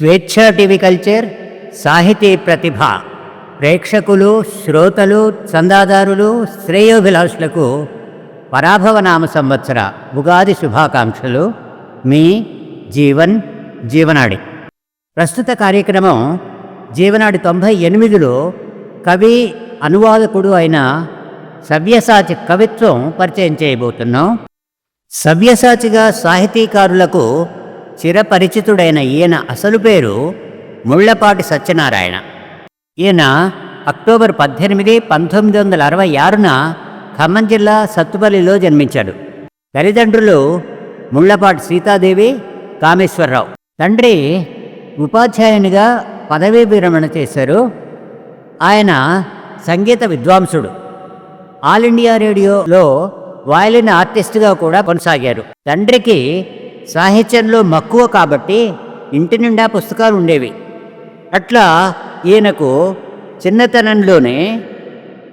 స్వేచ్ఛా TV culture సాహితీ ప్రతిభ ప్రేక్షకులు, శ్రోతలు, చందాదారులు, శ్రేయోభిలాషులకు పరాభవనామ సంవత్సర ఉగాది శుభాకాంక్షలు. మీ జీవనాడి. ప్రస్తుత కార్యక్రమం జీవనాడి 98లో కవి, అనువాదకుడు అయిన సవ్యసాచి కవిత్వం పరిచయం చేయబోతున్నాం. సవ్యసాచిగా సాహితీకారులకు చిరపరిచితుడైన ఈయన అసలు పేరు ముళ్లపాటి సత్యనారాయణ. ఈయన అక్టోబర్ 18, 1966న ఖమ్మం జిల్లా సత్తుపల్లిలో జన్మించాడు. తల్లిదండ్రులు ముళ్లపాటి సీతాదేవి, కామేశ్వరరావు. తండ్రి ఉపాధ్యాయునిగా పదవీ విరమణ చేశారు. ఆయన సంగీత విద్వాంసుడు. ఆల్ ఇండియా రేడియోలో వయలిన్ ఆర్టిస్ట్గా కూడా కొనసాగారు. తండ్రికి సాహిత్యంలో మక్కువ కాబట్టి ఇంటి నిండా పుస్తకాలు ఉండేవి. అట్లా ఈయనకు చిన్నతనంలోనే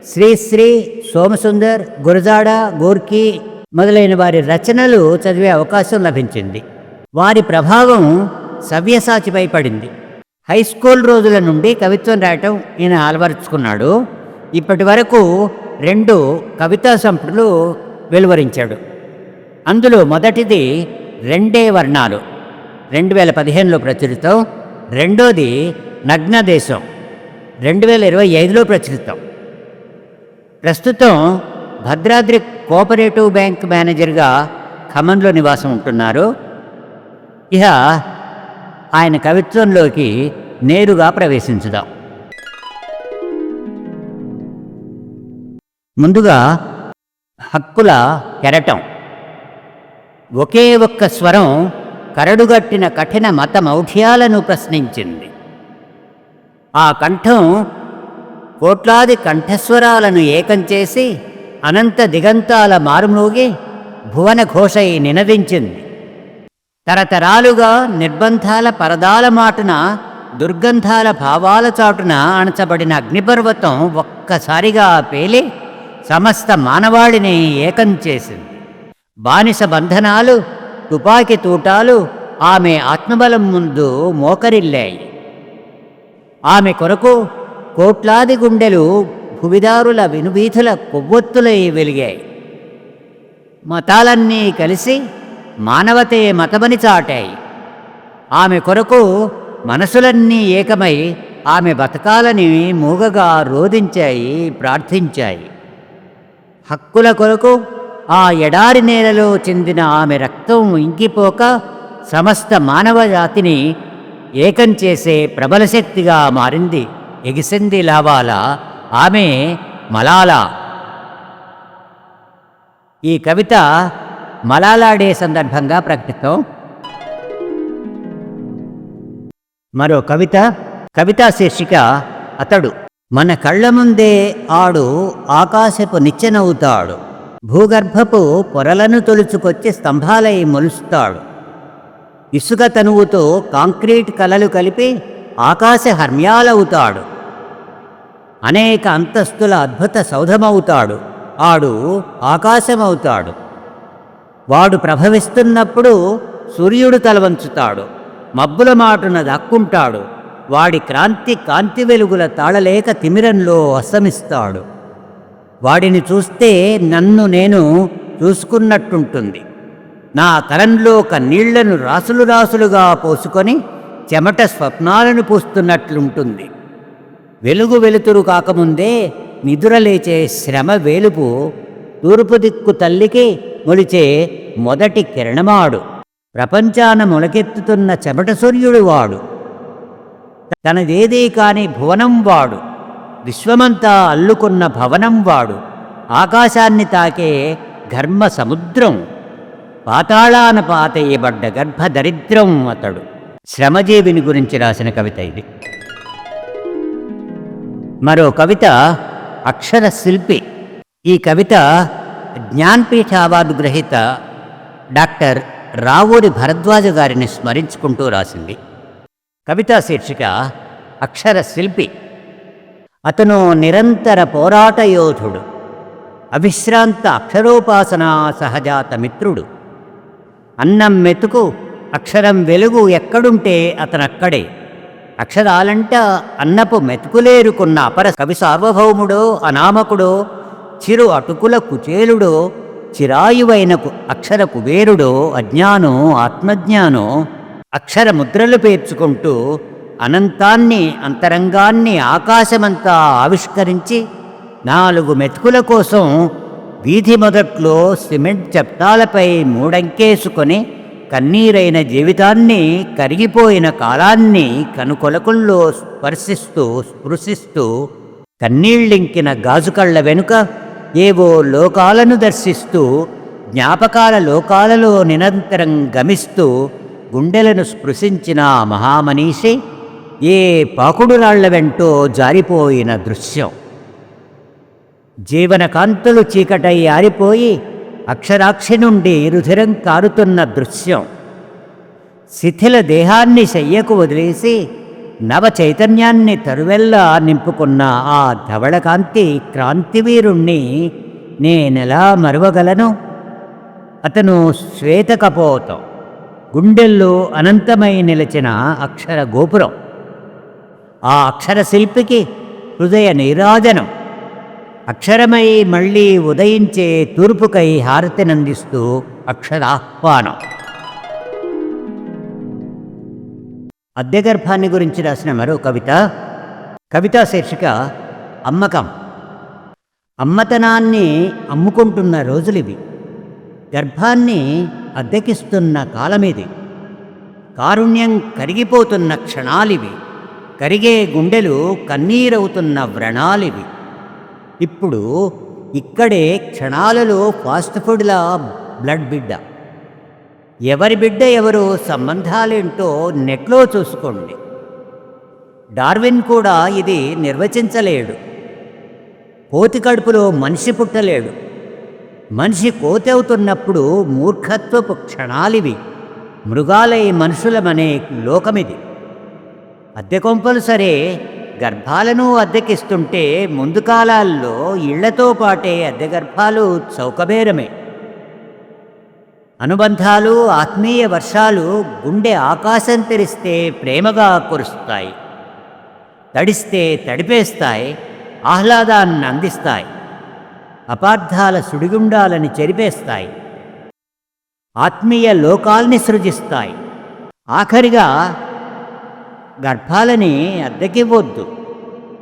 శ్రీశ్రీ, సోమసుందర్, గురజాడ, గోర్కీ మొదలైన వారి రచనలు చదివే అవకాశం లభించింది. వారి ప్రభావం సవ్యసాచిపై పడింది. హై స్కూల్ రోజుల నుండి కవిత్వం రాయటం ఈయన అలవరుచుకున్నాడు. ఇప్పటి వరకు 2 కవితా సంపుటలు వెలువరించాడు. అందులో మొదటిది రెండే వర్ణాలు 2015లో ప్రచురితం. రెండోది నగ్నదేశం 2025లో ప్రచురితం. ప్రస్తుతం భద్రాద్రి కోఆపరేటివ్ బ్యాంక్ మేనేజర్గా ఖమ్మంలో నివాసం ఉంటున్నారు. ఇక ఆయన కవిత్వంలోకి నేరుగా ప్రవేశించుదాం. ముందుగా హక్కుల కెరటం. ఒకే ఒక్క స్వరం కరడుగట్టిన కఠిన మత మౌఢ్యాలను ప్రశ్నించింది. ఆ కంఠం కోట్లాది కంఠస్వరాలను ఏకం చేసి అనంత దిగంతాల మారుమోగి భువన ఘోషై నినదించింది. తరతరాలుగా నిర్బంధాల పరదాల మాటున, దుర్గంధాల భావాల చాటున అణచబడిన అగ్నిపర్వతం ఒక్కసారిగా పేలి సమస్త మానవాళిని ఏకం చేసింది. బానిస బంధనాలు, తుపాకీ తూటాలు ఆమె ఆత్మబలం ముందు మోకరిల్లాయి. ఆమె కొరకు కోట్లాది గుండెలు భువిదారుల వినువీధుల కొవ్వొత్తులై వెలిగాయి. మతాలన్నీ కలిసి మానవతే మతమని చాటాయి. ఆమె కొరకు మనసులన్నీ ఏకమై ఆమె బతకాలని మూగగా రోధించాయి, ప్రార్థించాయి. హక్కుల కొరకు ఆ ఎడారి నేలలో చెందిన ఆమె రక్తం ఇంకిపోక సమస్త మానవ జాతిని ఏకం చేసే ప్రబల శక్తిగా మారింది. ఎగిసింది లావాలా, ఆమె మలాలా. ఈ కవిత మలాలా డే సందర్భంగా ప్రకటితం. మరో కవితా శీర్షిక అతడు. మన కళ్ళ ముందే ఆడు ఆకాశపు నిచ్చెనవుతాడు, భూగర్భపు పొరలను తొలుచుకొచ్చి స్తంభాలై మొలుస్తాడు. ఇసుక తనువుతో కాంక్రీట్ కలలు కలిపి ఆకాశ హర్మ్యాలవుతాడు. అనేక అంతస్తుల అద్భుత సౌధమవుతాడు. ఆడు ఆకాశమవుతాడు. వాడు ప్రభవిస్తున్నప్పుడు సూర్యుడు తలవంచుతాడు, మబ్బుల మాటున దక్కుంటాడు. వాడి కాంతి వెలుగుల తాళలేక తిమిరంలో అస్తమిస్తాడు. వాడిని చూస్తే నన్ను నేను చూసుకున్నట్టుంటుంది. నా తలంలో కన్నీళ్లను రాసులు రాసులుగా పోసుకొని చెమట స్వప్నాలను పూస్తున్నట్లుంటుంది. వెలుతురు కాకముందే నిదురలేచే శ్రమ వేలుపు తూర్పు దిక్కు తల్లికి మొలిచే మొదటి కిరణమాడు. ప్రపంచాన మొలకెత్తుతున్న చెమట సూర్యుడు వాడు. తనదేదీ కాని భువనం వాడు. విశ్వమంతా అల్లుకున్న భవనం వాడు. ఆకాశాన్ని తాకే ఘర్మ సముద్రం. పాతాళాన పాతేయబడ్డ గర్భదరిద్రం అతడు. శ్రమజీవిని గురించి రాసిన కవిత ఇది. మరో కవిత అక్షర శిల్పి. ఈ కవిత జ్ఞాన్పీఠ అవార్డు గ్రహీత డాక్టర్ రావూరి భరద్వాజ గారిని స్మరించుకుంటూ రాసింది. కవితా శీర్షిక అక్షర శిల్పి. అతను నిరంతర పోరాట యోధుడు, అవిశ్రాంత అక్షరోపాసనా సహజాత మిత్రుడు. అన్నం మెతుకు అక్షరం వెలుగు ఎక్కడుంటే అతనక్కడే. అక్షరాలంట అన్నపు మెతుకులేరుకున్న అపర కవి సార్వభౌముడో అనామకుడో, చిరు అటుకుల కుచేలుడో, చిరాయువైన అక్షర కుబేరుడో, అజ్ఞానో ఆత్మజ్ఞానో అక్షర ముద్రలు పేర్చుకుంటూ అనంతాన్ని అంతరంగాన్ని ఆకాశమంతా ఆవిష్కరించి 4 మెతుకుల కోసం వీధి మొదట్లో సిమెంట్ చప్టాలపై మూడంకేసుకొని కన్నీరైన జీవితాన్ని, కరిగిపోయిన కాలాన్ని కనుకొలకుల్లో స్పృశిస్తూ కన్నీళ్ళింకిన గాజుకళ్ళ వెనుక ఏవో లోకాలను దర్శిస్తూ, జ్ఞాపకాల లోకాలలో నిరంతరం గమిస్తూ గుండెలను స్పృశించిన మహామనీషి ఏ పాకుడురాళ్ల వెంటో జారిపోయిన దృశ్యం. జీవన కాంతులు చీకటై ఆరిపోయి అక్షరాక్షి నుండి రుధిరం కారుతున్న దృశ్యం. శిథిల దేహాన్ని శయ్యకు వదిలేసి నవ చైతన్యాన్ని తరువెల్లా నింపుకున్న ఆ ధవళకాంతి క్రాంతివీరుణ్ణి నేనెలా మరువగలను? అతను శ్వేతకపోతం, గుండెల్లో అనంతమై నిలిచిన అక్షర గోపురం. ఆ అక్షర శిల్పికి హృదయ నీరాజనం. అక్షరమై మళ్ళీ ఉదయించే తూర్పుకై హారతినందిస్తూ అక్షరాహ్వానం. అద్దెగర్భాన్ని గురించి రాసిన మరో కవిత. కవితా శీర్షిక అమ్మకం. అమ్మతనాన్ని అమ్ముకుంటున్న రోజులివి. గర్భాన్ని అద్దెకిస్తున్న కాలమిది. కారుణ్యం కరిగిపోతున్న క్షణాలివి. కరిగే గుండెలు కన్నీరవుతున్న వ్రణాలివి. ఇప్పుడు ఇక్కడే క్షణాలలో ఫాస్ట్ ఫుడ్ల బ్లడ్ బిడ్డ. ఎవరి బిడ్డ ఎవరో సంబంధాలేంటో నెట్లో చూసుకోండి. డార్విన్ కూడా ఇది నిర్వచించలేడు. కోతి కడుపులో మనిషి పుట్టలేడు. మనిషి కోతి అవుతున్నప్పుడు మూర్ఖత్వపు క్షణాలివి. మృగాలై మనుషులమనే లోకమిది. అద్దెకొంపలు సరే, గర్భాలను అద్దెకిస్తుంటే ముందు కాలాల్లో ఇళ్లతో పాటే అద్దె గర్భాలు చౌకబేరమే. అనుబంధాలు, ఆత్మీయ వర్షాలు గుండె ఆకాశం తెరిస్తే ప్రేమగా కురుస్తాయి. తడిస్తే తడిపేస్తాయి, ఆహ్లాదాన్ని అందిస్తాయి. అపార్థాల సుడిగుండాలని చెరిపేస్తాయి. ఆత్మీయ లోకాల్ని సృజిస్తాయి. ఆఖరిగా గర్భాలని అద్దెకివ్వొద్దు,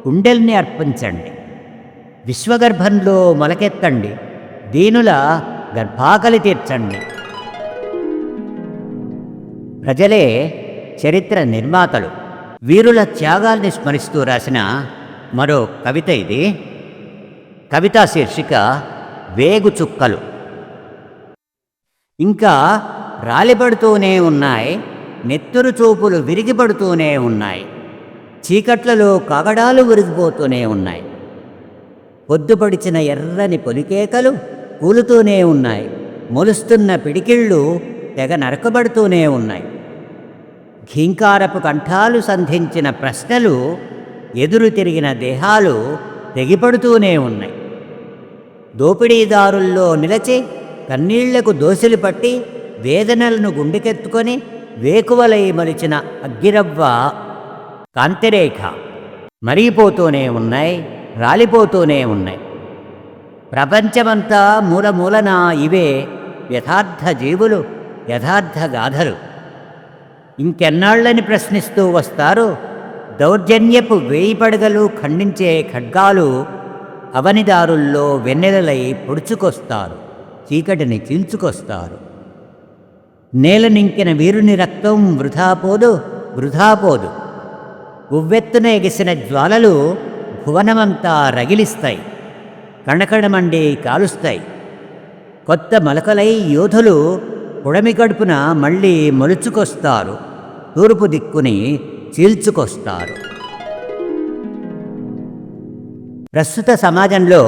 గుండెల్ని అర్పించండి. విశ్వగర్భంలో మొలకెత్తండి, దీనుల గర్భాకలి తీర్చండి. ప్రజలే చరిత్ర నిర్మాతలు. వీరుల త్యాగాల్ని స్మరిస్తూ రాసిన మరో కవిత ఇది. కవితా శీర్షిక వేగు చుక్కలు. ఇంకా రాలిపడుతూనే ఉన్నాయి, నెత్తురు చూపులు విరిగిపడుతూనే ఉన్నాయి. చీకట్లలో కాగడాలు విరిగిపోతూనే ఉన్నాయి. పొద్దుపడిచిన ఎర్రని పొలికేకలు కూలుతూనే ఉన్నాయి. మొలుస్తున్న పిడికిళ్ళు తెగ నరకబడుతూనే ఉన్నాయి. ఘీంకారపు కంఠాలు సంధించిన ప్రశ్నలు, ఎదురు తిరిగిన దేహాలు తెగిపడుతూనే ఉన్నాయి. దోపిడీదారుల్లో నిలచి కన్నీళ్లకు దోసిలు పట్టి వేదనలను గుండెకెత్తుకొని వేకువలై మలిచిన అగ్గిరవ్వ కాంతిరేఖ మరిగిపోతూనే ఉన్నాయి, రాలిపోతూనే ఉన్నాయి. ప్రపంచమంతా మూలమూలన ఇవే యథార్థ జీవులు, యథార్థ గాథలు. ఇంకెన్నాళ్ళని ప్రశ్నిస్తూ వస్తారు. దౌర్జన్యపు వేయి పడగలు ఖండించే ఖడ్గాలు అవనిదారుల్లో వెన్నెలలై పొడుచుకొస్తారు, చీకటిని చీల్చుకొస్తారు. నేలనింకిన వీరుని రక్తం వృధా పోదు, వృధా పోదు. ఉవ్వెత్తున ఎగిసిన జ్వాలలు భువనమంతా రగిలిస్తాయి, కణకణమండి కాలుస్తాయి. కొత్త మలకలై యోధులు పుడమి కడుపున మళ్ళీ మొలుచుకొస్తారు, తూర్పు దిక్కుని చీల్చుకొస్తారు. ప్రస్తుత సమాజంలో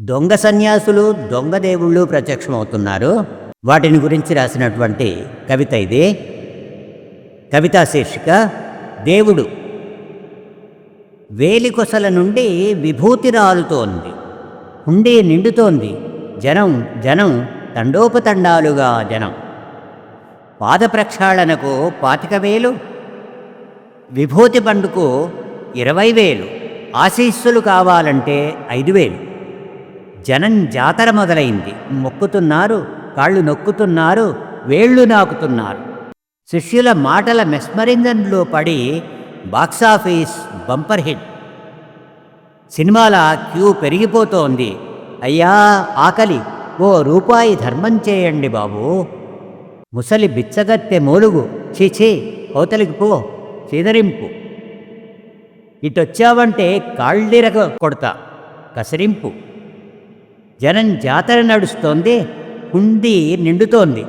దొంగ సన్యాసులు, దొంగ దేవుళ్ళు ప్రత్యక్షమవుతున్నారు. వాటిని గురించి రాసినటువంటి కవిత ఇది. కవితా శీర్షిక దేవుడు. వేలికొసల నుండి విభూతి రాలుతోంది, హుండీ నిండుతోంది. జనం జనం తండోపతండాలుగా జనం. పాద ప్రక్షాళనకు 25,000, విభూతి పండుకు 20,000, ఆశీస్సులు కావాలంటే 5,000. జనం జాతర మొదలైంది. మొక్కుతున్నారు, కాళ్ళు నొక్కుతున్నారు, వేళ్ళు నాకుతున్నారు. శిష్యుల మాటల మెస్మరింజన్లో పడి బాక్సాఫీస్ బంపర్ హిట్. సినిమాల క్యూ పెరిగిపోతోంది. అయ్యా ఆకలి, ఓ రూపాయి ధర్మం చేయండి బాబూ. ముసలి బిచ్చగత్తె మూలుగు, చీచీ అవతలికి పో, చిదరింపు. ఇటొచ్చావంటే కాళ్ళిరగ కొడతా, కసిరింపు. జనం జాతర నడుస్తోంది, హుండీ నిండుతోంది.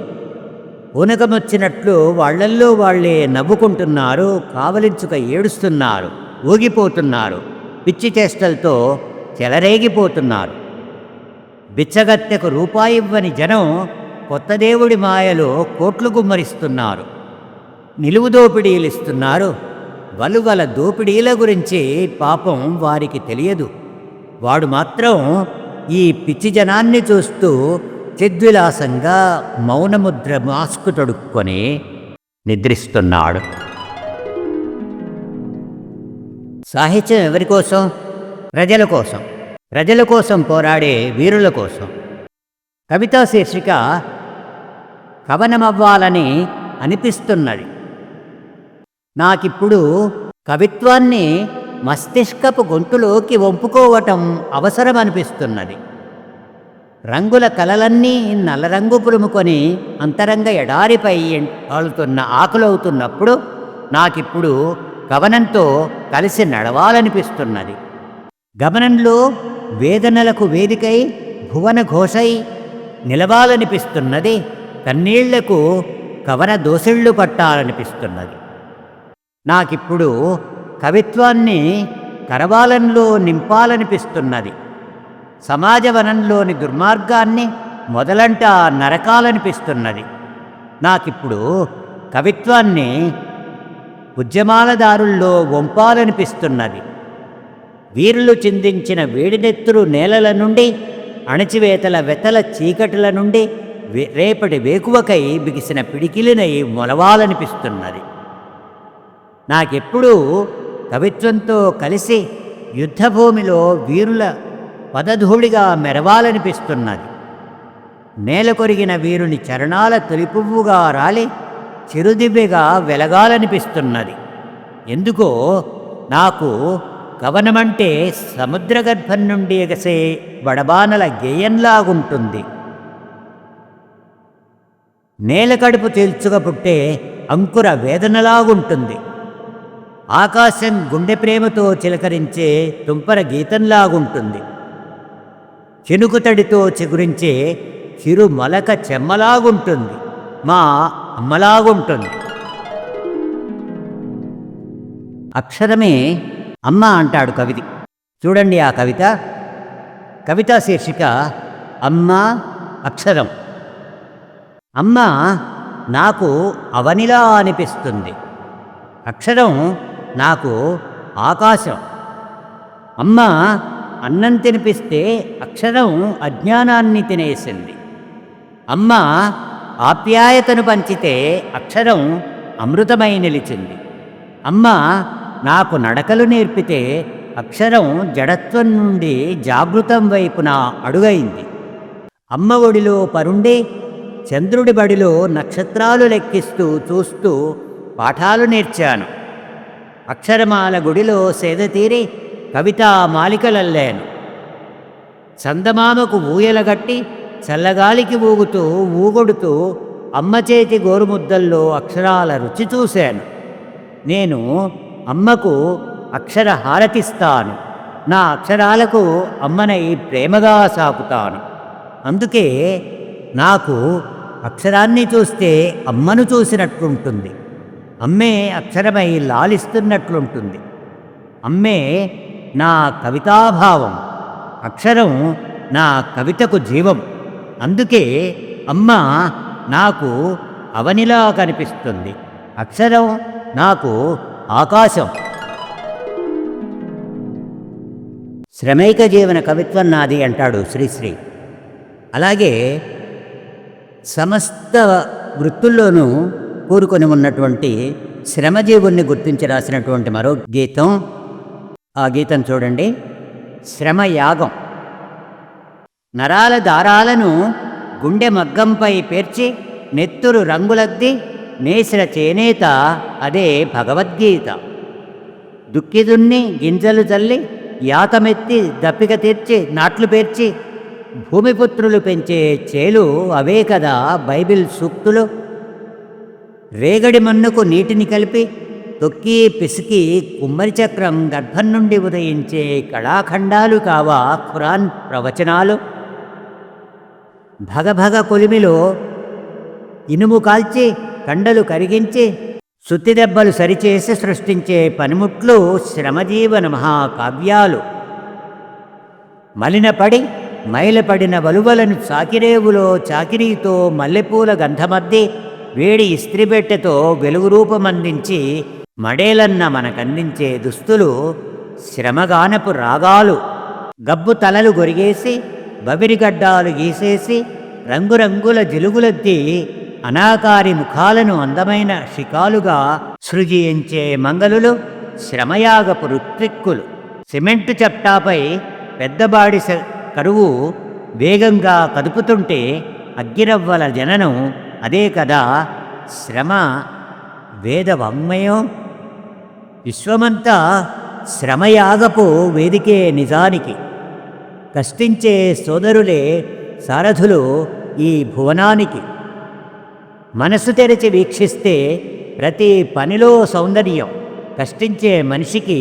ఊనకమొచ్చినట్లు వాళ్లల్లో వాళ్లే నవ్వుకుంటున్నారు, కావలించుక ఏడుస్తున్నారు, ఊగిపోతున్నారు, పిచ్చి చేష్టలతో చెలరేగిపోతున్నారు. బిచ్చగత్తెకు రూపాయి ఇవ్వని జనం కొత్త దేవుడి మాయలో కోట్లు గుమ్మరిస్తున్నారు. నిలువు దోపిడీలిస్తున్నారు. వలువల దోపిడీల గురించి పాపం వారికి తెలియదు. వాడు మాత్రం ఈ పిచ్చి జనాన్ని చూస్తూ చిద్విలాసంగా మౌనముద్ర మాస్కు తొడుక్కొని నిద్రిస్తున్నాడు. సాహిత్యం ఎవరి కోసం? ప్రజల కోసం. ప్రజల కోసం పోరాడే వీరుల కోసం. కవితా శీర్షిక కవనమవ్వాలని అనిపిస్తున్నది. నాకిప్పుడు కవిత్వాన్ని మస్తిష్కపు గొంతులోకి వంపుకోవటం అవసరమనిపిస్తున్నది. రంగుల కలలన్నీ నల్లరంగు పులుముకొని అంతరంగ ఎడారిపై ఆలుతున్న ఆకులవుతున్నప్పుడు నాకిప్పుడు కవనంతో కలిసి నడవాలనిపిస్తున్నది. గమనంలో వేదనలకు వేదికై భువన ఘోషై నిలవాలనిపిస్తున్నది. కన్నీళ్లకు కవన దోసిళ్ళు పట్టాలనిపిస్తున్నది. నాకిప్పుడు కవిత్వాన్ని కరవాలంలో నింపాలనిపిస్తున్నది. సమాజవనంలోని దుర్మార్గాన్ని మొదలంట నరకాలనిపిస్తున్నది. నాకిప్పుడు కవిత్వాన్ని ఉద్యమాలదారుల్లో వంపాలనిపిస్తున్నది. వీరులు చిందించిన వేడినెత్తురు నేలల నుండి, అణచివేతల వెతల చీకటిల నుండి రేపటి వేకువకై బిగిసిన పిడికిలినై మొలవాలనిపిస్తున్నది. నాకెప్పుడూ కవిత్వంతో కలిసి యుద్ధభూమిలో వీరుల పదధూళిగా మెరవాలనిపిస్తున్నది. నేల కొరిగిన వీరుని చరణాల తొలిపువ్వుగా రాలి చిరుదివ్వెగా వెలగాలనిపిస్తున్నది. ఎందుకో నాకు కవనమంటే సముద్రగర్భం నుండి ఎగసే వడబానల గేయంలాగుంటుంది. నేల కడుపు తేల్చుగా పుట్టే అంకుర వేదనలాగుంటుంది. ఆకాశం గుండె ప్రేమతో చిలకరించే తుంపర గీతంలాగుంటుంది. చినుకుతడితో చిగురించే చిరు మలక చెమ్మలాగుంటుంది. మా అమ్మలాగుంటుంది. అక్షరమే అమ్మ అంటాడు కవిది. చూడండి ఆ కవిత. కవితా శీర్షిక అమ్మ అక్షరం. అమ్మ నాకు అవనిలా అనిపిస్తుంది. అక్షరం నాకు ఆకాశం. అమ్మ అన్నం తినిపిస్తే అక్షరం అజ్ఞానాన్ని తినేసింది. అమ్మ ఆప్యాయతను పంచితే అక్షరం అమృతమై నిలిచింది. అమ్మ నాకు నడకలు నేర్పితే అక్షరం జడత్వం నుండి జాగృతం వైపున అడుగైంది. అమ్మ ఒడిలో పరుండి చంద్రుడి బడిలో నక్షత్రాలు లెక్కిస్తూ చూస్తూ పాఠాలు నేర్చాను. అక్షరమాల గుడిలో సేద తీరి కవితా మాలికలల్లాను. చందమామకు ఊయలగట్టి చల్లగాలికి ఊగుతూ ఊగొడుతూ అమ్మ చేతి గోరుముద్దల్లో అక్షరాల రుచి చూశాను. నేను అమ్మకు అక్షర హారతిస్తాను. నా అక్షరాలకు అమ్మనై ప్రేమగా సాకుతాను. అందుకే నాకు అక్షరాన్ని చూస్తే అమ్మను చూసినట్లుంటుంది. అమ్మే అక్షరమై లాలిస్తున్నట్లుంటుంది. అమ్మే నా కవితాభావం. అక్షరం నా కవితకు జీవం. అందుకే అమ్మ నాకు అవనిలా కనిపిస్తుంది. అక్షరం నాకు ఆకాశం. శ్రమైక జీవన కవిత్వం నాది అంటాడు శ్రీశ్రీ. అలాగే సమస్త వృత్తుల్లోనూ కూరుకొని ఉన్నటువంటి శ్రమజీవుల్ని గుర్తించి రాసినటువంటి మరో గీతం. ఆ గీతం చూడండి. శ్రమయాగం. నరాల దారాలను గుండె మగ్గంపై పేర్చి నెత్తురు రంగులద్ది నేసిన చేనేత అదే భగవద్గీత. దుక్కిదున్ని గింజలు చల్లి యాతమెత్తి దప్పిక తీర్చి నాట్లు పేర్చి భూమిపుత్రులు పెంచే చేలు అవే కదా బైబిల్ సూక్తులు. రేగడి మన్నుకు నీటిని కలిపి తొక్కి పిసికి కుమ్మరి చక్రం గర్భం నుండి ఉదయించే కళాఖండాలు కావా ఖురాన్ ప్రవచనాలు. భగభగ కొలిమిలో ఇనుము కాల్చి కండలు కరిగించి సుత్తిదెబ్బలు సరిచేసి సృష్టించే పనిముట్లు శ్రమజీవన మహాకావ్యాలు. మలినపడి మైలపడిన వలువలను చాకిరేవులో చాకిరీతో మల్లెపూల గంధమద్ది వేడి ఇస్త్రిబెట్టెతో వెలుగు రూపమందించి మడేలన్న మనకందించే దుస్తులు శ్రమగానపు రాగాలు. గబ్బు తలలు గొరిగేసి బబిరిగడ్డాలు గీసేసి రంగురంగుల జిలుగులెత్తి అనాకారి ముఖాలను అందమైన షికాలుగా సృజించే మంగళులు శ్రమయాగపు ఋత్విక్కులు. సిమెంటు చప్టాపై పెద్దబాడి కరువు వేగంగా కదుపుతుంటే అగ్గిరవ్వల జననం అదే కదా శ్రమ వేదవాంగ్మయం. విశ్వమంతా శ్రమయాగపు వేదికే నిజానికి. కష్టించే సోదరులే సారథులు ఈ భువనానికి. మనసు తెరిచి వీక్షిస్తే ప్రతి పనిలో సౌందర్యం. కష్టించే మనిషికి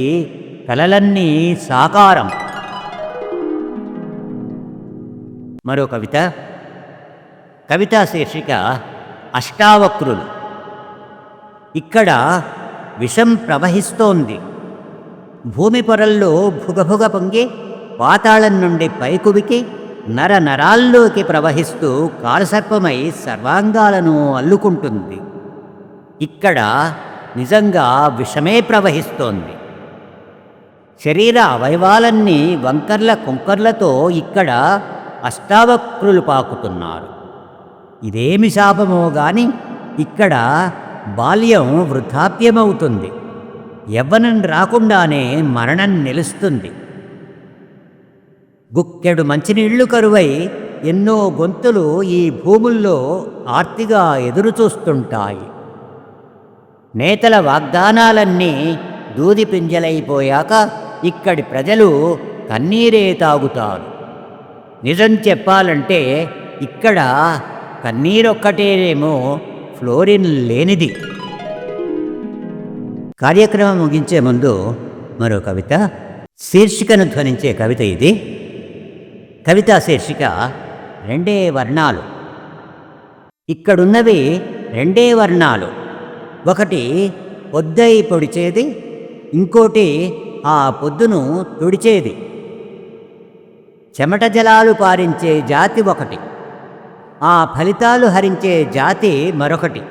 కలలన్నీ సాకారం. మరో కవిత. కవితా శీర్షిక అష్టావక్రులు. ఇక్కడ విషం ప్రవహిస్తోంది. భూమి పొరల్లో భుగభుగ పొంగి పాతాళం నుండి పైకువికి నర నరాల్లోకి ప్రవహిస్తూ కాలసర్పమై సర్వాంగాలను అల్లుకుంటుంది. ఇక్కడ నిజంగా విషమే ప్రవహిస్తోంది. శరీర అవయవాలన్నీ వంకర్ల కుంకర్లతో ఇక్కడ అష్టావక్రులు పాకుతున్నారు. ఇదేమి శాపమో గాని ఇక్కడ బాల్యం వృద్ధాప్యమవుతుంది. యవ్వనం రాకుండానే మరణం నిలుస్తుంది. గుక్కెడు మంచినీళ్లు కరువై ఎన్నో గొంతులు ఈ భూముల్లో ఆర్తిగా ఎదురుచూస్తుంటాయి. నేతల వాగ్దానాలన్నీ దూది పింజలైపోయాక ఇక్కడి ప్రజలు కన్నీరే తాగుతారు. నిజం చెప్పాలంటే ఇక్కడ కన్నీరొక్కటేనేమో ఫ్లోరిన్ లేనిది. కార్యక్రమం ముగించే ముందు మరో కవిత. శీర్షికను ధ్వనించే కవిత ఇది. కవితా శీర్షిక రెండే వర్ణాలు. ఇక్కడున్నవి రెండే వర్ణాలు. ఒకటి పొద్దై పొడిచేది, ఇంకోటి ఆ పొద్దును తుడిచేది. చెమట జలాలు పారించే జాతి ఒకటి, ఆ ఫలితాలు హరించే జాతి మరొకటి.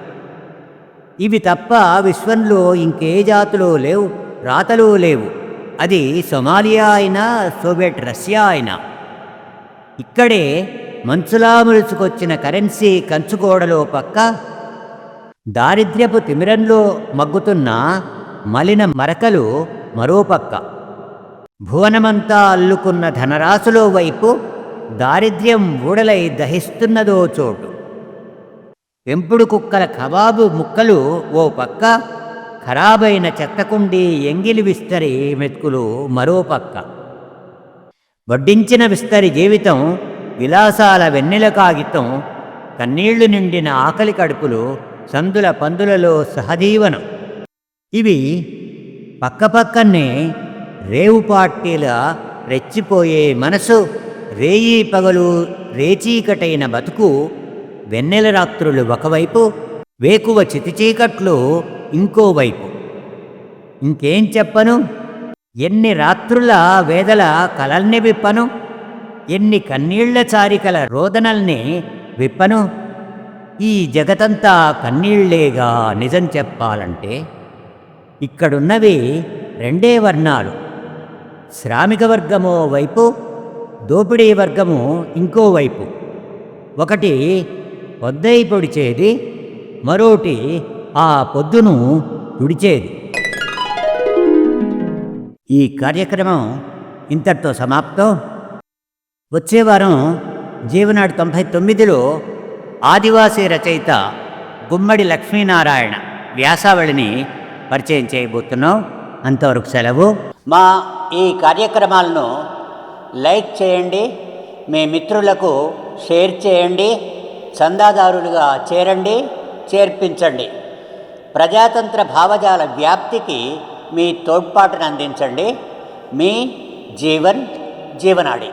ఇవి తప్ప విశ్వంలో ఇంకే జాతులు లేవు, రాతలు లేవు. అది సొమాలియా అయినా సోవియట్ రష్యా అయినా. ఇక్కడే మంచులా మురుచుకొచ్చిన కరెన్సీ కంచుకోడలో పక్క, దారిద్ర్యపు తిమిరంలో మగ్గుతున్న మలిన మరకలు మరోపక్క. భువనమంతా అల్లుకున్న ధనరాశులో వైపు దారిద్ర్యం ఊడలై దహిస్తున్నదో చోటు. పెంపుడు కుక్కల కబాబు ముక్కలు ఓ పక్క, ఖరాబైన చెత్తకుండి ఎంగిలి విస్తరి మెతుకులు మరో పక్క. వడ్డించిన విస్తరి జీవితం విలాసాల వెన్నెల కాగితం, కన్నీళ్లు నిండిన ఆకలి కడుపులు సందుల పందులలో సహజీవనం. ఇవి పక్కపక్కనే రేవు పార్టీల రెచ్చిపోయే మనసు, రేయి పగలు రేచీకటైన బతుకు, వెన్నెల రాత్రులు ఒకవైపు, వేకువ చితిచీకట్లు ఇంకోవైపు. ఇంకేం చెప్పను, ఎన్ని రాత్రుల వేదల కలల్ని విప్పను, ఎన్ని కన్నీళ్ల చారికల రోదనల్ని విప్పను. ఈ జగతంతా కన్నీళ్లేగా నిజం చెప్పాలంటే. ఇక్కడున్నవి రెండే వర్ణాలు. శ్రామిక వర్గమో వైపు, దోపిడీ వర్గము ఇంకోవైపు. ఒకటి పొద్దై పొడిచేది, మరోటి ఆ పొద్దును తుడిచేది. ఈ కార్యక్రమం ఇంతటితో సమాప్తం. వచ్చే వారం జీవనాడు 99లో ఆదివాసీ రచయిత గుమ్మడి లక్ష్మీనారాయణ వ్యాసావళిని పరిచయం చేయబోతున్నాం. అంతవరకు సెలవు. మా ఈ కార్యక్రమాలను లైక్ చేయండి, మీ మిత్రులకు షేర్ చేయండి, చందాదారులుగా చేరండి, చేర్పించండి. ప్రజాతంత్ర భావజాల వ్యాప్తికి మీ తోడ్పాటును అందించండి. మీ జీవనాడి.